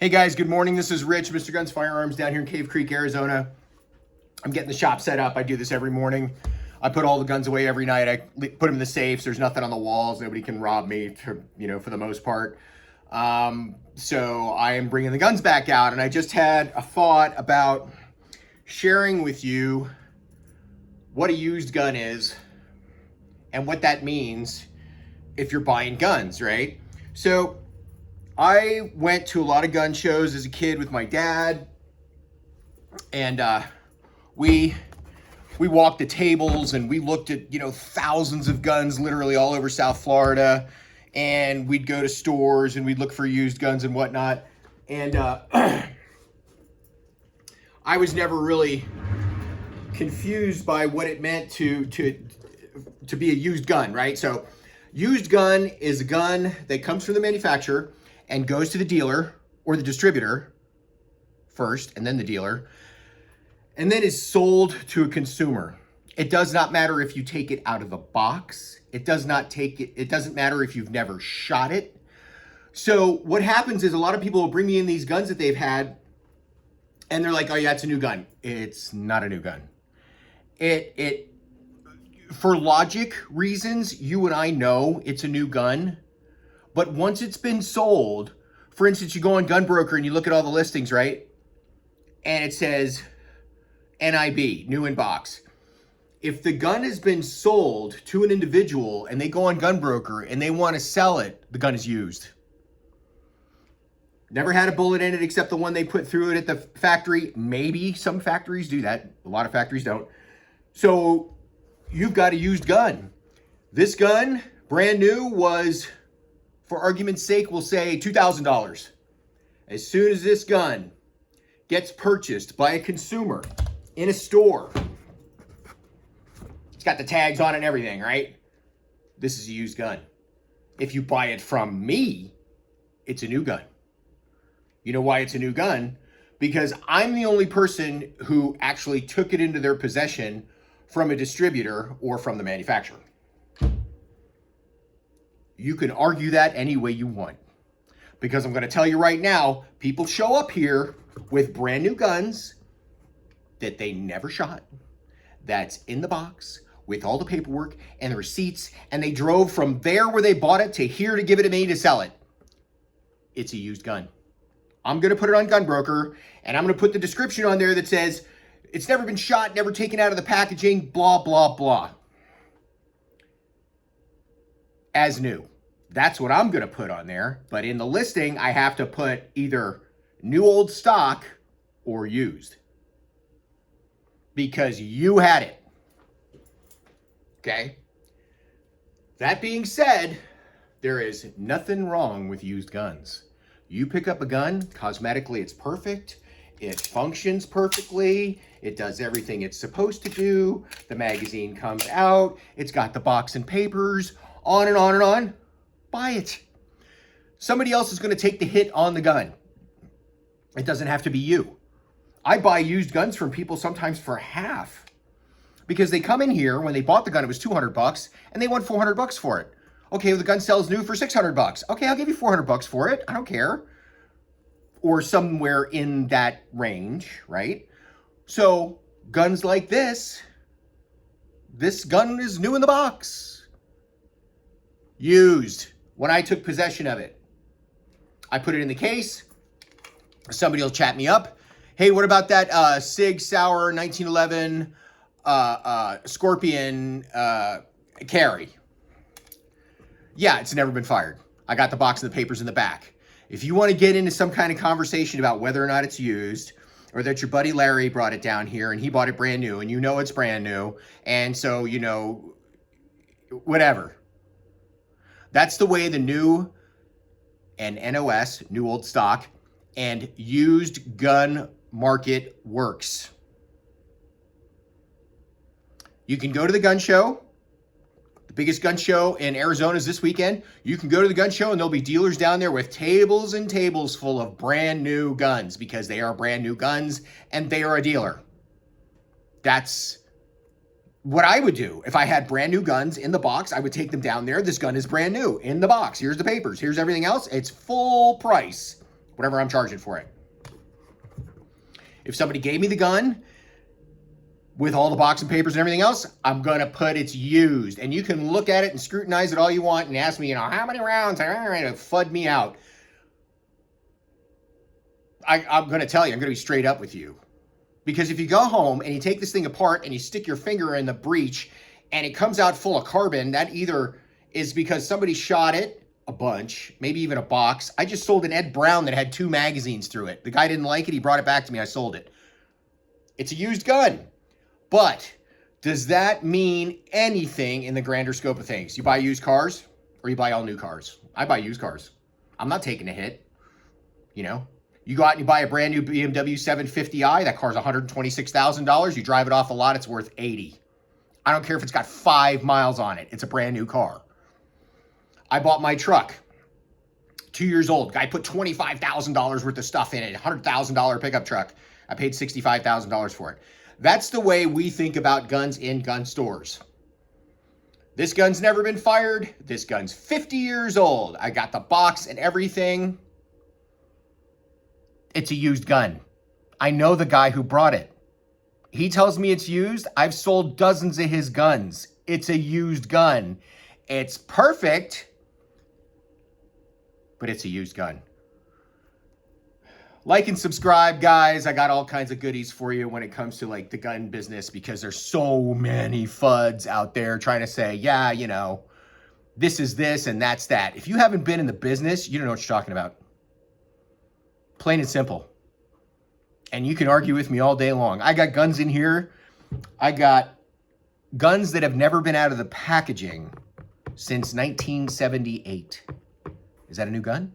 Hey guys, good morning. This is Rich, Mr. Guns Firearms down here in Cave Creek, Arizona. I'm getting the shop set up. I do this every morning. I put all the guns away every night. I put them in the safes. There's nothing on the walls. Nobody can rob me, for the most part. So I am bringing the guns back out, and I just had a thought about sharing with you what a used gun is and what that means if you're buying guns, right? So I went to a lot of gun shows as a kid with my dad, and we walked the tables and we looked at thousands of guns literally all over South Florida, and we'd go to stores and we'd look for used guns and whatnot. And I was never really confused by what it meant to be a used gun, right? So used gun is a gun that comes from the manufacturer and goes to the dealer or the distributor first, and then the dealer, and then is sold to a consumer. It does not matter if you take it out of the box. It doesn't matter if you've never shot it. So what happens is a lot of people will bring me in these guns that they've had, and they're like, oh yeah, it's a new gun. It's not a new gun. It for logic reasons, you and I know it's a new gun. But once it's been sold, for instance, you go on Gunbroker and you look at all the listings, right? And it says NIB, new in box. If the gun has been sold to an individual and they go on Gunbroker and they want to sell it, the gun is used. Never had a bullet in it except the one they put through it at the factory. Maybe some factories do that. A lot of factories don't. So you've got a used gun. This gun, brand new, was, for argument's sake, we'll say $2,000. As soon as this gun gets purchased by a consumer in a store, it's got the tags on it and everything, right? This is a used gun. If you buy it from me, it's a new gun. You know why it's a new gun? Because I'm the only person who actually took it into their possession from a distributor or from the manufacturer. You can argue that any way you want, because I'm going to tell you right now, people show up here with brand new guns that they never shot, that's in the box with all the paperwork and the receipts, and they drove from there where they bought it to here to give it to me to sell it. It's a used gun. I'm going to put it on Gunbroker, and I'm going to put the description on there that says it's never been shot, never taken out of the packaging, blah, blah, blah. As new. That's what I'm going to put on there. But in the listing, I have to put either new old stock or used, because you had it. Okay? That being said, there is nothing wrong with used guns. You pick up a gun, cosmetically it's perfect. It functions perfectly. It does everything it's supposed to do. The magazine comes out. It's got the box and papers. On and on and on. Buy it. Somebody else is going to take the hit on the gun. It doesn't have to be you. I buy used guns from people sometimes for half, because they come in here, when they bought the gun, it was $200 and they want $400 for it. Okay, well, the gun sells new for $600. Okay, I'll give you $400 for it. I don't care. Or somewhere in that range, right? So guns like this gun is new in the box. Used. When I took possession of it, I put it in the case. Somebody will chat me up. Hey, what about that Sig Sauer 1911 Scorpion carry? Yeah, it's never been fired. I got the box and the papers in the back. If you want to get into some kind of conversation about whether or not it's used, or that your buddy Larry brought it down here and he bought it brand new and you know it's brand new, and so, whatever. That's the way the new and NOS, new old stock, and used gun market works. You can go to the gun show. The biggest gun show in Arizona is this weekend. You can go to the gun show and there'll be dealers down there with tables and tables full of brand new guns, because they are brand new guns and they are a dealer. That's what I would do. If I had brand new guns in the box, I would take them down there. This gun is brand new in the box. Here's the papers. Here's everything else. It's full price. whatever I'm charging for it. If somebody gave me the gun with all the box and papers and everything else, I'm going to put it's used. And you can look at it and scrutinize it all you want and ask me, how many rounds? FUD me out. I'm going to tell you, I'm going to be straight up with you. Because if you go home and you take this thing apart and you stick your finger in the breech and it comes out full of carbon, that either is because somebody shot it a bunch, maybe even a box. I just sold an Ed Brown that had 2 magazines through it. The guy didn't like it. He brought it back to me. I sold it. It's a used gun. But does that mean anything in the grander scope of things? You buy used cars or you buy all new cars? I buy used cars. I'm not taking a hit. You know, you go out and you buy a brand new BMW 750i. That car's $126,000. You drive it off the lot, it's worth $80,000. I don't care if it's got 5 miles on it. It's a brand new car. I bought my truck, 2 years old. Guy put $25,000 worth of stuff in it, $100,000 pickup truck. I paid $65,000 for it. That's the way we think about guns in gun stores. This gun's never been fired. This gun's 50 years old. I got the box and everything. It's a used gun. I know the guy who brought it. He tells me it's used. I've sold dozens of his guns. It's a used gun. It's perfect, but it's a used gun. Like and subscribe, guys. I got all kinds of goodies for you when it comes to like the gun business, because there's so many FUDs out there trying to say, yeah, you know, this is this and that's that. If you haven't been in the business, you don't know what you're talking about. Plain and simple. And you can argue with me all day long. I got guns in here. I got guns that have never been out of the packaging since 1978. Is that a new gun?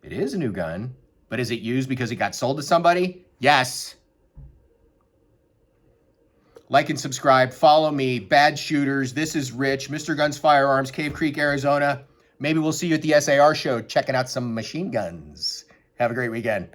It is a new gun. But is it used because it got sold to somebody? Yes. Like and subscribe. Follow me. Bad Shooters. This is Rich. Mr. Guns Firearms, Cave Creek, Arizona. Maybe we'll see you at the SAR show checking out some machine guns. Have a great weekend.